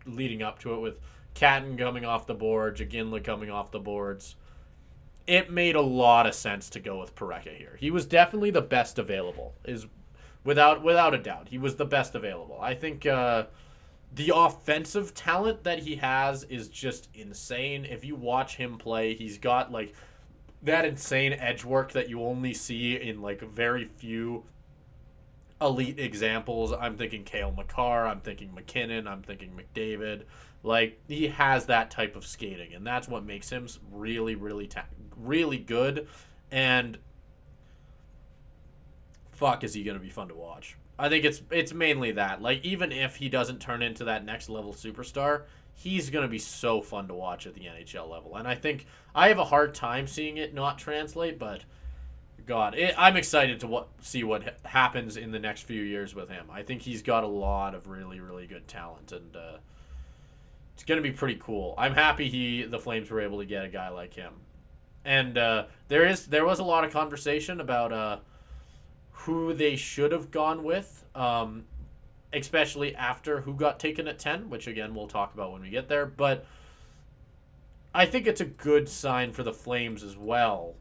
leading up to it, with Catton coming off the board, Iginla coming off the boards, it made a lot of sense to go with Pareka here. He was definitely the best available, is without a doubt. He was the best available. I think the offensive talent that he has is just insane. If you watch him play, he's got like that insane edge work that you only see in like very few elite examples. I'm thinking Cale Makar, I'm thinking McKinnon, I'm thinking McDavid. Like, he has that type of skating, and that's what makes him really, really good. And fuck, is he going to be fun to watch. I think it's mainly that. Like, even if he doesn't turn into that next level superstar, he's going to be so fun to watch at the NHL level. And I think I have a hard time seeing it not translate, but God, I'm excited to see what happens in the next few years with him. I think he's got a lot of really, really good talent, and it's going to be pretty cool. I'm happy the Flames were able to get a guy like him. And there was a lot of conversation about who they should have gone with, especially after who got taken at 10, which again we'll talk about when we get there. But I think it's a good sign for the Flames as well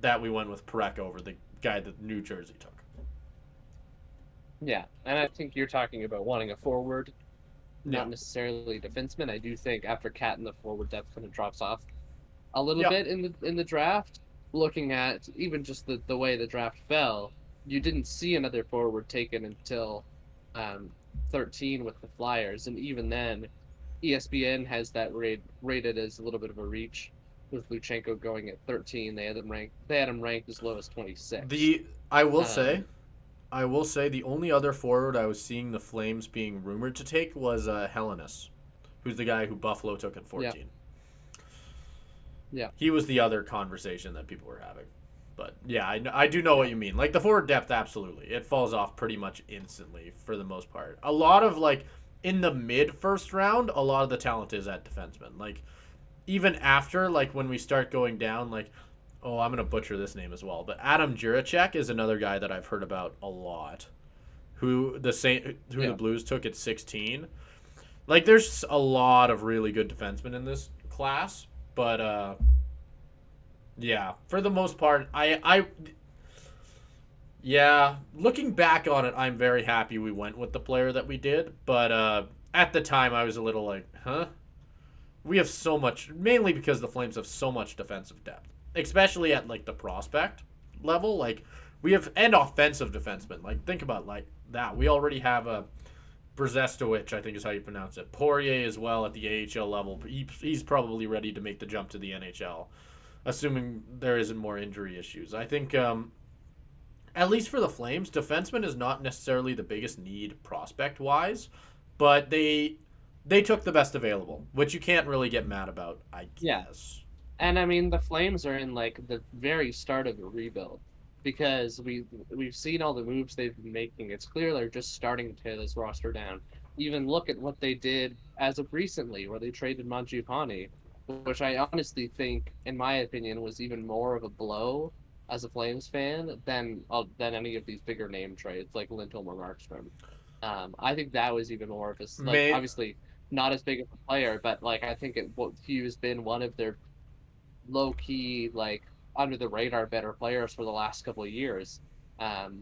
that we went with Pareka over the guy that New Jersey took.
Yeah, and I think you're talking about wanting a forward, not necessarily a defenseman. I do think after Catton, the forward depth kind of drops off a little bit in the draft. Looking at even just the way the draft fell, you didn't see another forward taken until 13 with the Flyers, and even then, ESPN has that rated as a little bit of a reach. With Luchenko going at 13, they had him ranked as low as 26.
I will say the only other forward I was seeing the Flames being rumored to take was Hellenis, who's the guy who Buffalo took at 14.
Yeah.
He was the other conversation that people were having. But yeah, I do know what you mean. Like, the forward depth, absolutely. It falls off pretty much instantly for the most part. A lot of, like, in the mid-first round, a lot of the talent is at defenseman. Like, even after, like, when we start going down, like, oh, I'm going to butcher this name as well, but Adam Juracek is another guy that I've heard about a lot, who the Blues took at 16. Like, there's a lot of really good defensemen in this class, but, yeah, for the most part, looking back on it, I'm very happy we went with the player that we did, but at the time I was a little like, huh? We have so much, mainly because the Flames have so much defensive depth, especially at like the prospect level. Like, we have, and offensive defensemen. Like, think about like that. We already have a Brzestowicz, I think is how you pronounce it. Poirier as well at the AHL level. He's probably ready to make the jump to the NHL, assuming there isn't more injury issues. I think, at least for the Flames, defenseman is not necessarily the biggest need prospect wise, but they took the best available, which you can't really get mad about, I guess.
And I mean, the Flames are in like the very start of a rebuild, because we've seen all the moves they've been making. It's clear they're just starting to tear this roster down. Even look at what they did as of recently, where they traded Mangiapane. which I honestly think, in my opinion, was even more of a blow as a Flames fan than any of these bigger name trades like Lindholm or Markstrom. I think that was even more of a like
May
obviously not as big of a player, but like I think he has been one of their low key like under the radar better players for the last couple of years.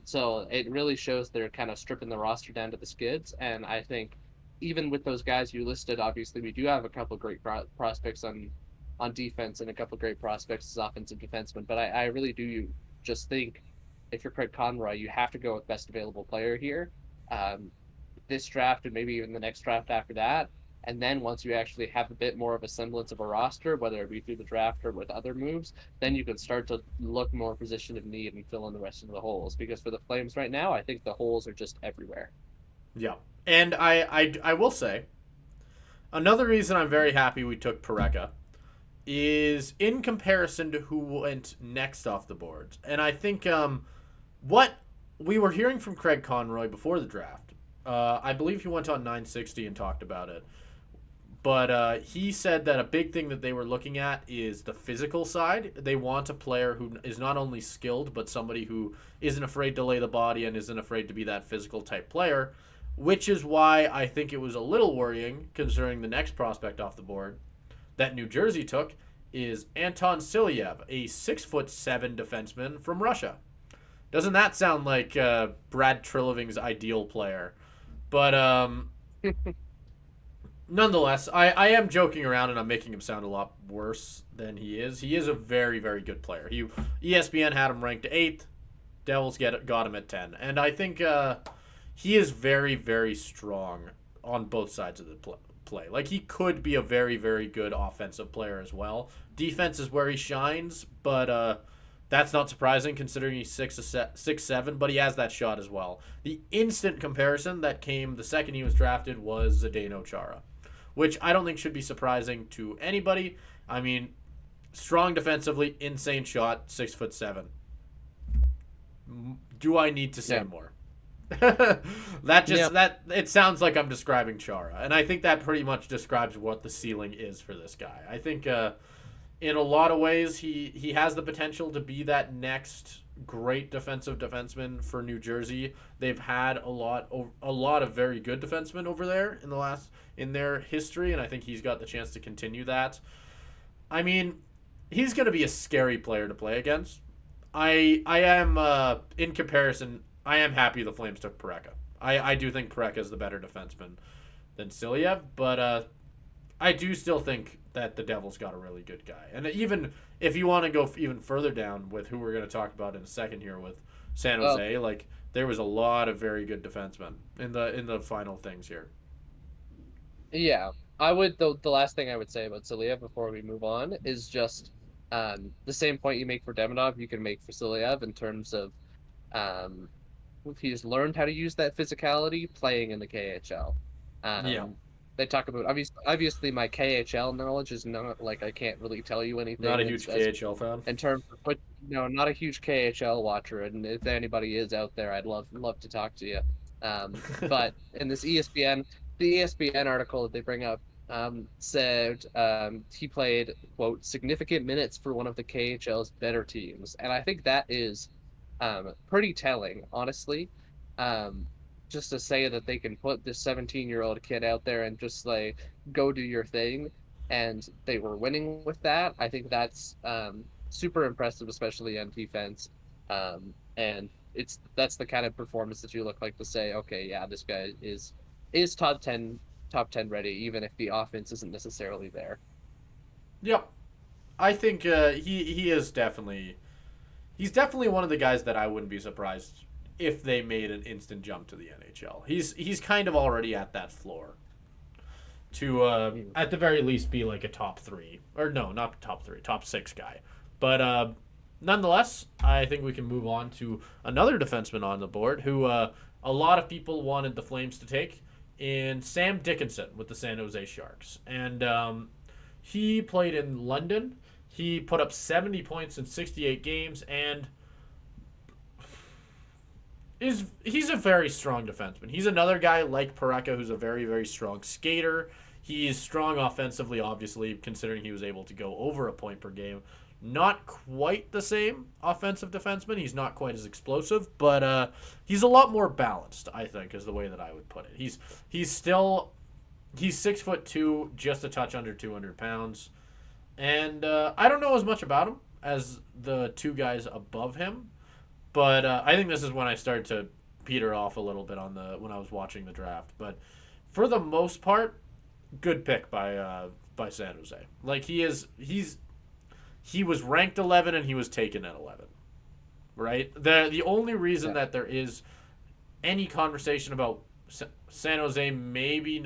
So it really shows they're kind of stripping the roster down to the skids, and I think even with those guys you listed, obviously we do have a couple great prospects on defense and a couple great prospects as offensive defensemen. But I really do just think if you're Craig Conroy, you have to go with best available player here. Um, this draft and maybe even the next draft after that. And then once you actually have a bit more of a semblance of a roster, whether it be through the draft or with other moves, then you can start to look more position of need and fill in the rest of the holes. Because for the Flames right now, I think the holes are just everywhere.
Yeah, and I will say another reason I'm very happy we took Pareka is in comparison to who went next off the boards, and I think what we were hearing from Craig Conroy before the draft. I believe he went on 960 and talked about it. But he said that a big thing that they were looking at is the physical side. They want a player who is not only skilled, but somebody who isn't afraid to lay the body and isn't afraid to be that physical type player, which is why I think it was a little worrying, considering the next prospect off the board that New Jersey took is Anton Silayev, a 6'7" defenseman from Russia. Doesn't that sound like Brad Trilliving's ideal player? But nonetheless, I am joking around and I'm making him sound a lot worse than he is. He is a very, very good player. ESPN had him ranked 8th. Devils got him at 10. And I think he is very, very strong on both sides of the play. Like, he could be a very, very good offensive player as well. Defense is where he shines, but that's not surprising considering he's 6'7", but he has that shot as well. The instant comparison that came the second he was drafted was Zdeno Chara, which I don't think should be surprising to anybody. I mean, strong defensively, insane shot, 6'7". Do I need to say more? That it sounds like I'm describing Chara, and I think that pretty much describes what the ceiling is for this guy. I think in a lot of ways he has the potential to be that next great defensive defenseman for New Jersey. They've had a lot of very good defensemen over there in their history, and I think he's got the chance to continue that. I mean, he's going to be a scary player to play against. I am in comparison, I am happy the Flames took Pareka. I do think Pareka is the better defenseman than Silayev, but I do still think that the Devils got a really good guy. And even if you want to go even further down with who we're going to talk about in a second here with San Jose, like there was a lot of very good defensemen in the final things here.
Yeah, I would. The last thing I would say about Silayev before we move on is just the same point you make for Demidov, you can make for Silayev in terms of um, he's learned how to use that physicality playing in the KHL.
Yeah.
They talk about obviously my KHL knowledge is not like I can't really tell you anything.
Not a huge KHL fan.
In terms of, but not a huge KHL watcher, and if anybody is out there, I'd love to talk to you. But in this the ESPN article that they bring up said he played, quote, significant minutes for one of the KHL's better teams, and I think that is pretty telling, honestly. Just to say that they can put this 17-year-old kid out there and just like go do your thing, and they were winning with that. I think that's super impressive, especially on defense. And that's the kind of performance that you look like to say, okay, yeah, this guy is top 10 ready, even if the offense isn't necessarily there.
Yep, I think he is definitely one of the guys that I wouldn't be surprised if they made an instant jump to the NHL. He's kind of already at that floor to at the very least be like a top 3, or no, not top 3, top 6 guy. But nonetheless, I think we can move on to another defenseman on the board who a lot of people wanted the Flames to take, in Sam Dickinson with the San Jose Sharks. And he played in London. He put up 70 points in 68 games, and he's a very strong defenseman. He's another guy like Pareka who's a very, very strong skater. He's strong offensively, obviously, considering he was able to go over a point per game. Not quite the same offensive defenseman. He's not quite as explosive, but he's a lot more balanced, I think, is the way that I would put it. He's 6'2", just a touch under 200 pounds. And I don't know as much about him as the two guys above him, but I think this is when I started to peter off a little bit when I was watching the draft. But for the most part, good pick by San Jose. Like he was ranked 11 and he was taken at 11. Right? The only reason that there is any conversation about San Jose maybe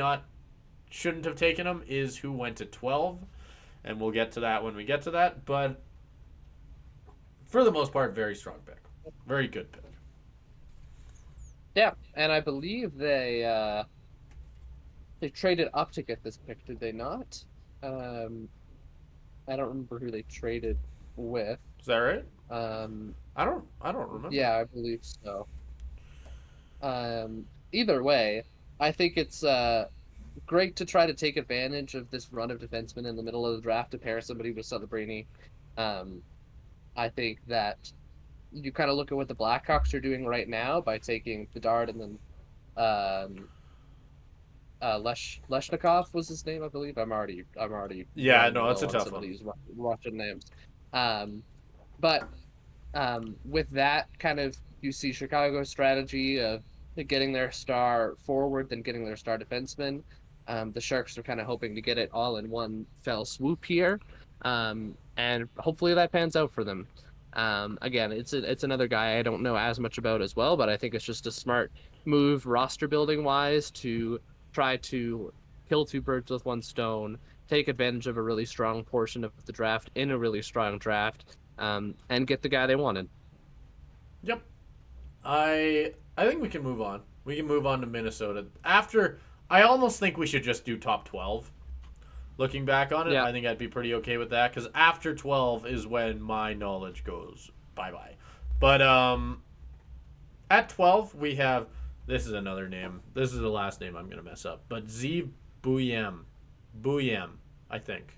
shouldn't have taken him is who went to 12. And we'll get to that when we get to that. But for the most part, very strong pick. Very good pick.
Yeah, and I believe they traded up to get this pick, did they not? I don't remember who they traded with.
Is that right? I don't remember.
Yeah, I believe so. Either way, I think it's great to try to take advantage of this run of defensemen in the middle of the draft to pair somebody with Celebrini. I think that you kind of look at what the Blackhawks are doing right now by taking Bedard and then Leshnikov was his name, I believe. I'm already.
Yeah, no, that's a tough one.
These Russian names. But with that kind of, you see Chicago's strategy of getting their star forward, then getting their star defenseman. The Sharks are kind of hoping to get it all in one fell swoop here, and hopefully that pans out for them. Again, it's another guy I don't know as much about as well, but I think it's just a smart move roster building wise to try to kill two birds with one stone, take advantage of a really strong portion of the draft in a really strong draft, and get the guy they wanted.
Yep. I think we can move on. We can move on to Minnesota. I almost think we should just do top 12. Looking back on it, I think I'd be pretty okay with that, because after 12 is when my knowledge goes bye-bye. But at 12, we have, this is another name. This is the last name I'm going to mess up. But Buium. Buium, I think.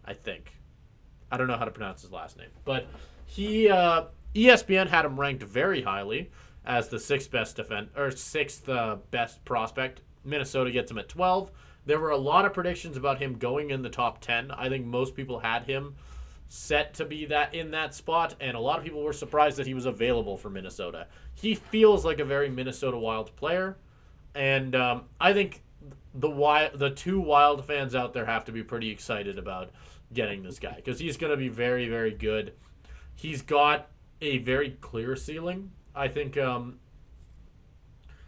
I don't know how to pronounce his last name. But ESPN had him ranked very highly as the sixth best best prospect. Minnesota gets him at 12. There were a lot of predictions about him going in the top 10. I think most people had him set to be in that spot, and a lot of people were surprised that he was available for Minnesota. He feels like a very Minnesota Wild player, and I think the two Wild fans out there have to be pretty excited about getting this guy, because he's going to be very, very good. He's got a very clear ceiling. I think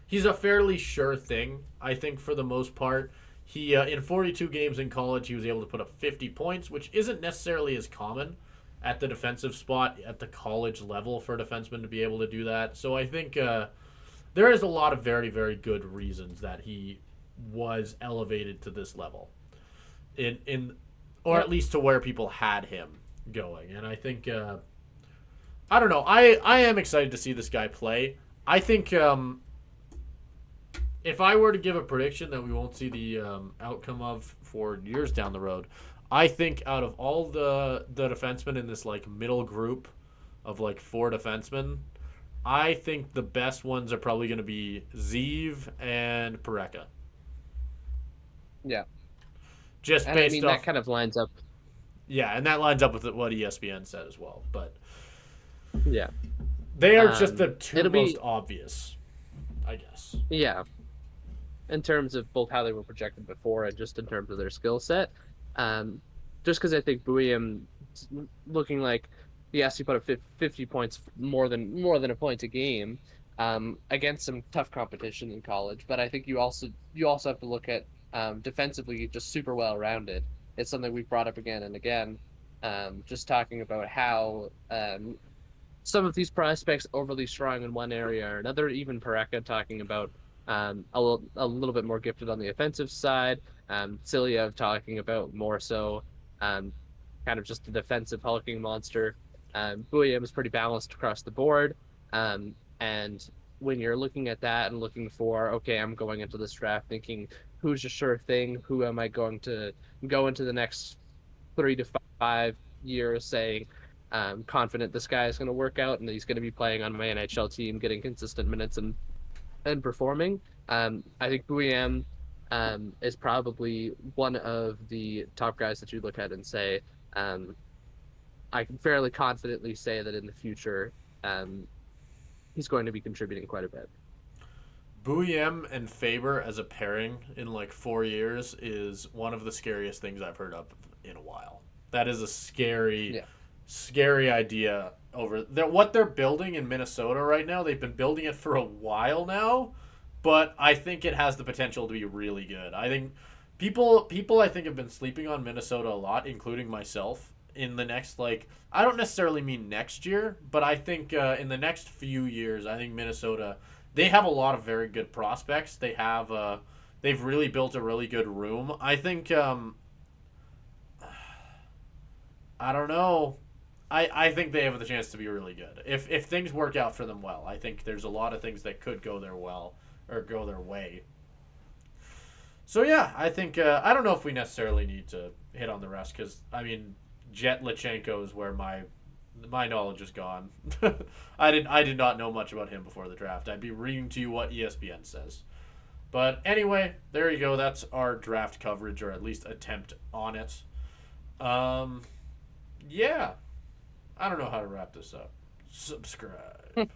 he's a fairly sure thing, I think, for the most part. He in 42 games in college, he was able to put up 50 points, which isn't necessarily as common at the defensive spot at the college level for a defenseman to be able to do that. So I think there is a lot of very, very good reasons that he was elevated to this level, or at least to where people had him going. And I think I don't know. I am excited to see this guy play. I think if I were to give a prediction that we won't see the outcome of for years down the road, I think out of all the defensemen in this like middle group of like four defensemen, I think the best ones are probably going to be Zeev and Pareka.
Yeah.
Just
and
based
I mean,
off
that kind of lines up.
Yeah, and that lines up with what ESPN said as well. But
yeah,
they are just the two most obvious, I guess.
Yeah. In terms of both how they were projected before and just in terms of their skill set. Just because I think Buium looking like he has to put up 50 points more than a point a game against some tough competition in college. But I think you also have to look at defensively just super well rounded. It's something we've brought up again and again. Just talking about how some of these prospects overly strong in one area or another. Even Pareka talking about a little bit more gifted on the offensive side. Silayev talking about more so kind of just a defensive hulking monster. Buium is pretty balanced across the board. And when you're looking at that and looking for, okay, I'm going into this draft thinking who's a sure thing, who am I going to go into the next 3 to 5 years saying, confident this guy is going to work out and he's going to be playing on my NHL team, getting consistent minutes and performing. I think Buium is probably one of the top guys that you look at and say, I can fairly confidently say that in the future, he's going to be contributing quite a bit.
Buium and Faber as a pairing in like 4 years is one of the scariest things I've heard of in a while. That is a scary, scary idea over there. What they're building in Minnesota right now, they've been building it for a while now, but I think it has the potential to be really good. I think people I think have been sleeping on Minnesota a lot, including myself. In the next, like, I don't necessarily mean next year, but I think in the next few years, I think Minnesota, they have a lot of very good prospects. They've really built a really good room. I think I don't know. I think they have the chance to be really good if things work out for them well. I think there's a lot of things that could go their way. So yeah, I think I don't know if we necessarily need to hit on the rest because I mean, Jet Lachenko is where my knowledge is gone. I did not know much about him before the draft. I'd be reading to you what ESPN says. But anyway, there you go. That's our draft coverage, or at least attempt on it. Yeah. I don't know how to wrap this up. Subscribe.